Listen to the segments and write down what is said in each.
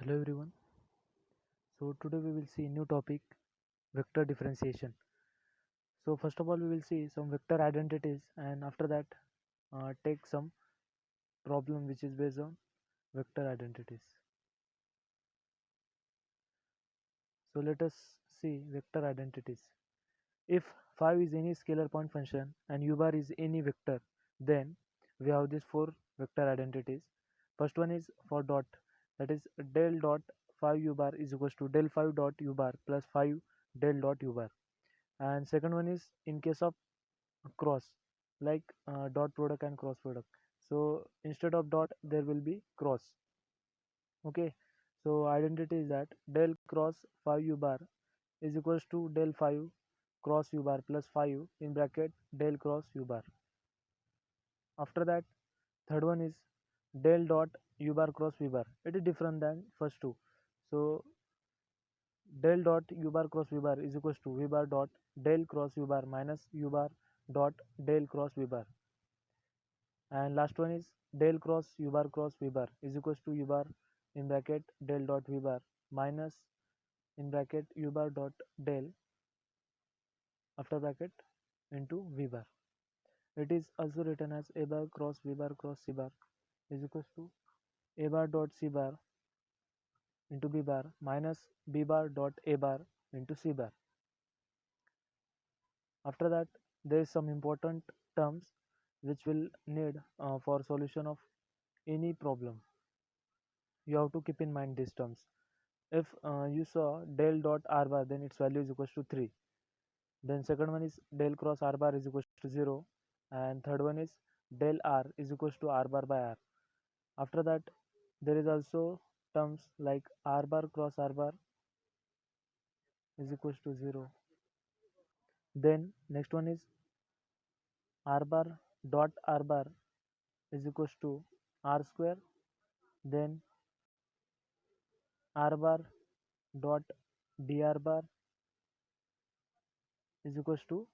Hello everyone. So today we will see new topic, vector differentiation. So first of all we will see some vector identities, and after that take some problem which is based on vector identities. So let us see vector identities. If 5 is any scalar point function and u bar is any vector, then we have these four vector identities. First one is for dot, that is del dot 5 u bar is equals to del 5 dot u bar plus 5 del dot u bar. And second one is in case of cross, like dot product and cross product. So instead of dot there will be cross. Okay, so identity is that del cross 5 u bar is equals to del 5 cross u bar plus 5 in bracket del cross u bar. After that, third one is del dot u bar cross v bar. It is different than first two. So del dot u bar cross v bar is equals to v bar dot del cross u bar minus u bar dot del cross v bar. And last one is del cross u bar cross v bar is equals to u bar in bracket del dot v bar minus in bracket u bar dot del after bracket into v bar. It is also written as a bar cross v bar cross c bar is equals to a bar dot c bar into b bar minus b bar dot a bar into c bar. After that, there is some important terms which will need for solution of any problem. You have to keep in mind these terms. If you saw del dot r bar, then its value is equals to 3. Then second one is del cross r bar is equals to 0, and third one is del r is equals to r bar by r. After that, there is also terms like r bar cross r bar is equals to 0. Then next one is r bar dot r bar is equals to r square. Then r bar dot dr bar is equals to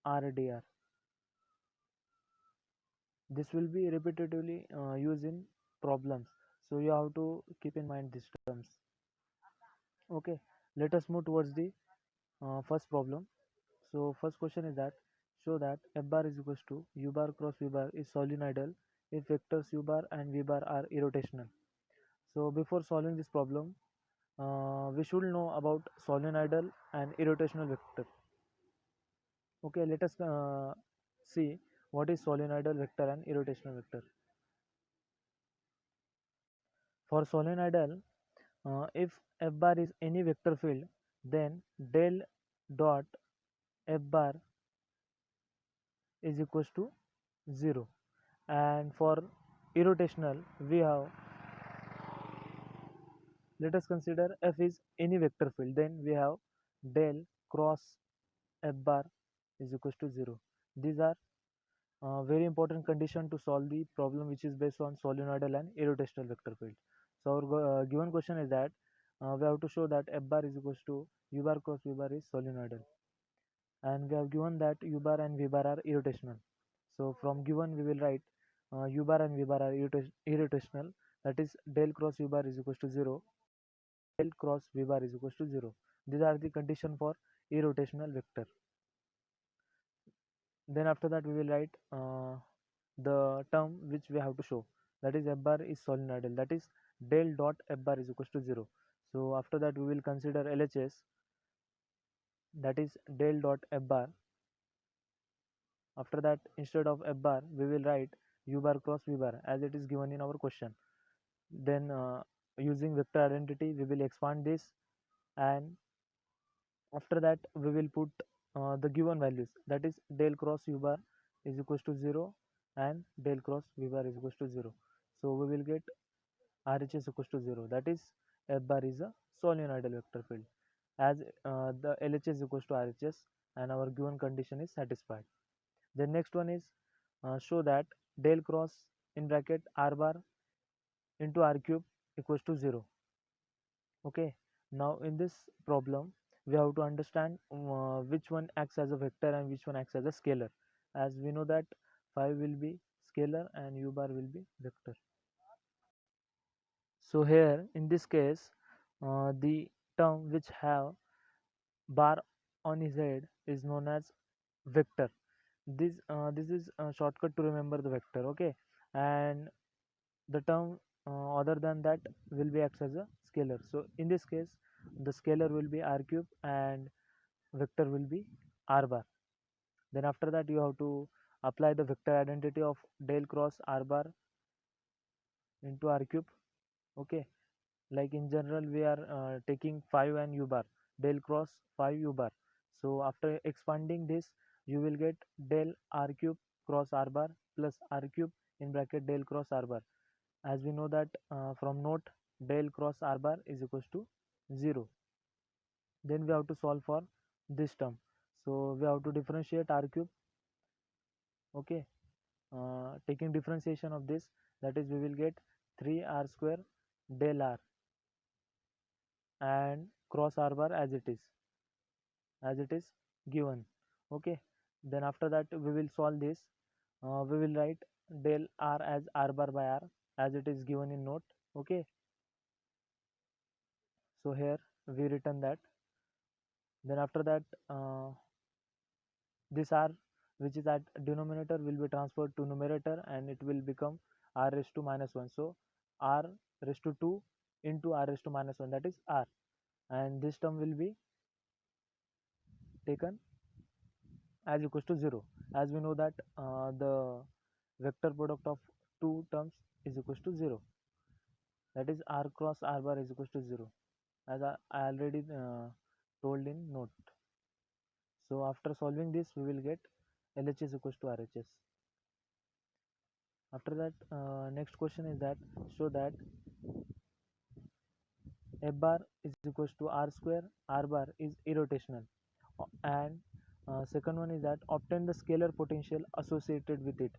r dr. This will be repetitively used in problems, so you have to keep in mind these terms. Okay, let us move towards the first problem. So first question is that show that f bar is equals to u bar cross v bar is solenoidal if vectors u bar and v bar are irrotational. So before solving this problem, we should know about solenoidal and irrotational vector. Okay, let us see what is solenoidal vector and irrotational vector. For solenoidal, if f bar is any vector field, then del dot f bar is equals to 0. And for irrotational, we have, let us consider f is any vector field, then we have del cross f bar is equals to 0. These are very important condition to solve the problem which is based on solenoidal and irrotational vector field. So our given question is that we have to show that f bar is equals to u bar cross v bar is solenoidal, and we have given that u bar and v bar are irrotational. So from given we will write u bar and v bar are irrotational, that is del cross u bar is equals to 0, del cross v bar is equals to 0. These are the condition for irrotational vector. Then after that we will write the term which we have to show, that is f bar is solenoidal, that is del dot f bar is equals to 0. So after that we will consider LHS, that is del dot f bar. After that, instead of f bar we will write u bar cross v bar as it is given in our question. Then using vector identity we will expand this, and after that we will put the given values, that is del cross u bar is equals to 0 and del cross v bar is equals to 0. So we will get RHS equals to 0, that is f bar is a solenoidal vector field, as the LHS equals to RHS and our given condition is satisfied. The next one is show that del cross in bracket r bar into r cube equals to 0. Okay, now in this problem we have to understand which one acts as a vector and which one acts as a scalar, as we know that 5 will be scalar and u bar will be vector. So here in this case The term which have bar on his head is known as vector. This is a shortcut to remember the vector. Okay, and the term other than that will be acts as a scalar. So in this case, the scalar will be r cube and vector will be r bar. Then after that you have to apply the vector identity of del cross r bar into r cube. Okay, like in general we are taking 5 and u bar, del cross 5 u bar. So after expanding this you will get del r cube cross r bar plus r cube in bracket del cross r bar. As we know that from note, del cross r bar is equals to 0. Then we have to solve for this term. So we have to differentiate r cube. Okay, taking differentiation of this, that is we will get 3r square del r and cross r bar as it is given. Okay, then after that we will solve this. We will write del r as r bar by r as it is given in note. Okay, so here we written that. Then after that this r which is at denominator will be transferred to numerator and it will become r raised to minus 1. So r raised to 2 into r raised to minus 1, that is r, and this term will be taken as equals to 0. As we know that the vector product of two terms is equals to 0, that is r cross r bar is equals to 0, as I already told in note. So after solving this we will get LHS equals to RHS. After that next question is that show that f bar is equals to r square, r bar is irrotational, and second one is that obtain the scalar potential associated with it.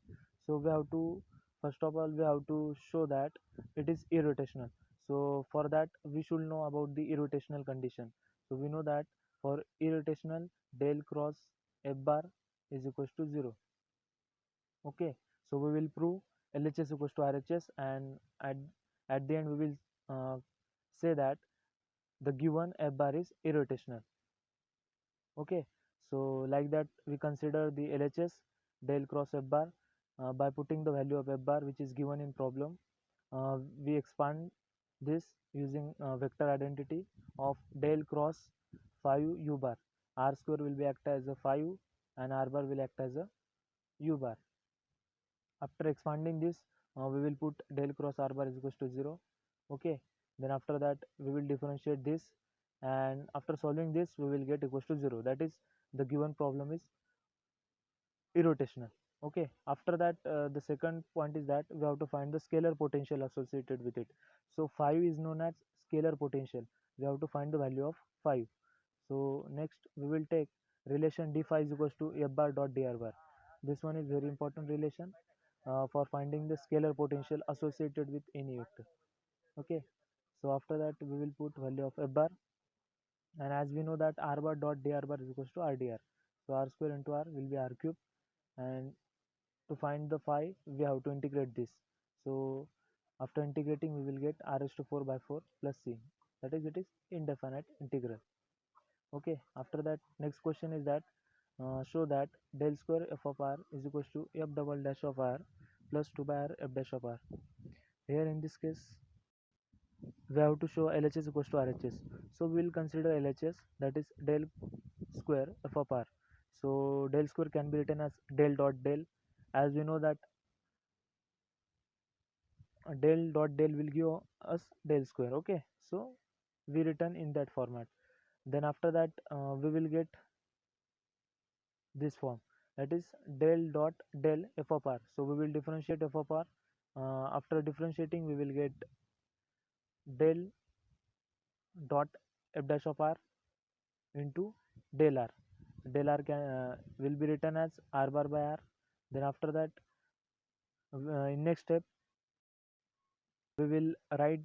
So we have to, first of all we have to show that it is irrotational. So for that we should know about the irrotational condition. So we know that for irrotational, del cross f bar is equals to 0. Okay, so we will prove LHS equals to RHS, and at the end we will say that the given f bar is irrotational. Okay, so like that we consider the LHS del cross f bar by putting the value of f bar which is given in problem. We expand this using vector identity of del cross 5 u bar. R square will be act as a 5 and r bar will act as a u bar. After expanding this we will put del cross r bar is equals to 0. Okay, then after that we will differentiate this, and after solving this we will get equals to 0, that is the given problem is irrotational. Okay, after that the second point is that we have to find the scalar potential associated with it. So 5 is known as scalar potential. We have to find the value of 5. So next we will take relation d phi is equals to f bar dot dr bar. This one is very important relation for finding the scalar potential associated with any vector. Okay, so after that we will put value of f bar, and as we know that r bar dot dr bar is equals to rdr. So r square into r will be r cube, and to find the phi we have to integrate this. So after integrating we will get r raised to 4 by 4 plus c, that is it is indefinite integral. Okay, after that next question is that show that del square f of r is equals to f double dash of r plus 2 by r f dash of r. Here in this case we have to show LHS equals to RHS. So we will consider LHS, that is del square f of r. So del square can be written as del dot del. As we know that del dot del will give us del square. Okay, so we written in that format. Then after that we will get this form, that is del dot del f of r. So we will differentiate f of r. After differentiating we will get del dot f dash of r into del r. Del r can will be written as r bar by r. Then after that in next step we will write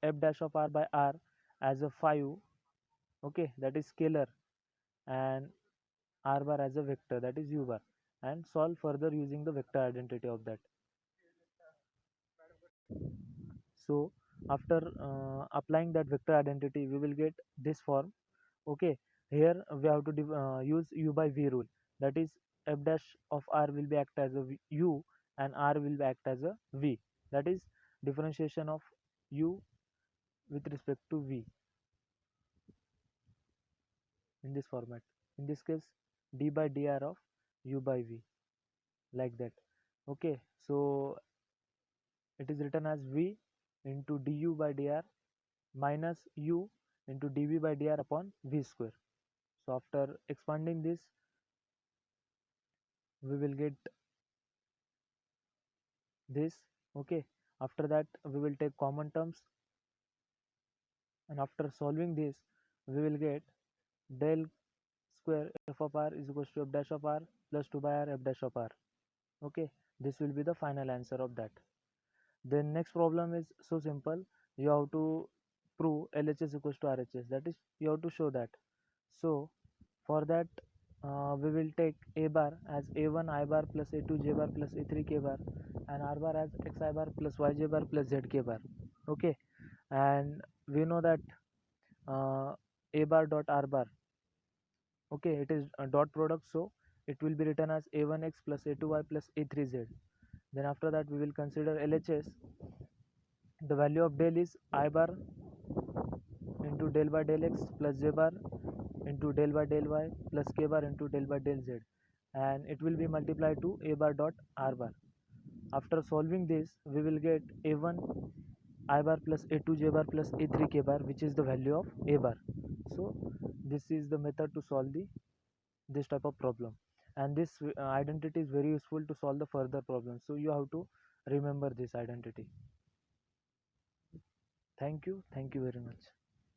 f dash of r by r as a 5. Okay, that is scalar, and r bar as a vector, that is u bar, and solve further using the vector identity of that. So after applying that vector identity, we will get this form. Okay, here we have to use u by v rule. That is, f dash of r will be act as a u and r will act as a v. That is differentiation of u with respect to v in this format. In this case, d by dr of u by v, like that. Okay, so it is written as v into du by dr minus u into dv by dr upon v square. So after expanding this, we will get this. Okay, after that we will take common terms, and after solving this, we will get del square f of r is equals to f dash of r plus 2 by r f dash of r. Okay, this will be the final answer of that. Then next problem is so simple. You have to prove LHS equals to RHS. That is, you have to show that. So for that, we will take a bar as a1 I bar plus a2 j bar plus a3 k bar, and r bar as x I bar plus yj bar plus zk bar. Okay, and we know that uh, a bar dot r bar, okay, it is a dot product, so it will be written as a1x plus a2y plus a3z. Then after that, we will consider LHS. The value of del is I bar into del by del x plus j bar into del by del y plus k bar into del by del z, and it will be multiplied to a bar dot r bar. After solving this, we will get a1 I bar plus a2 j bar plus a3 k bar, which is the value of a bar. So this is the method to solve this type of problem, and this identity is very useful to solve the further problems. So you have to remember this identity. Thank you very much.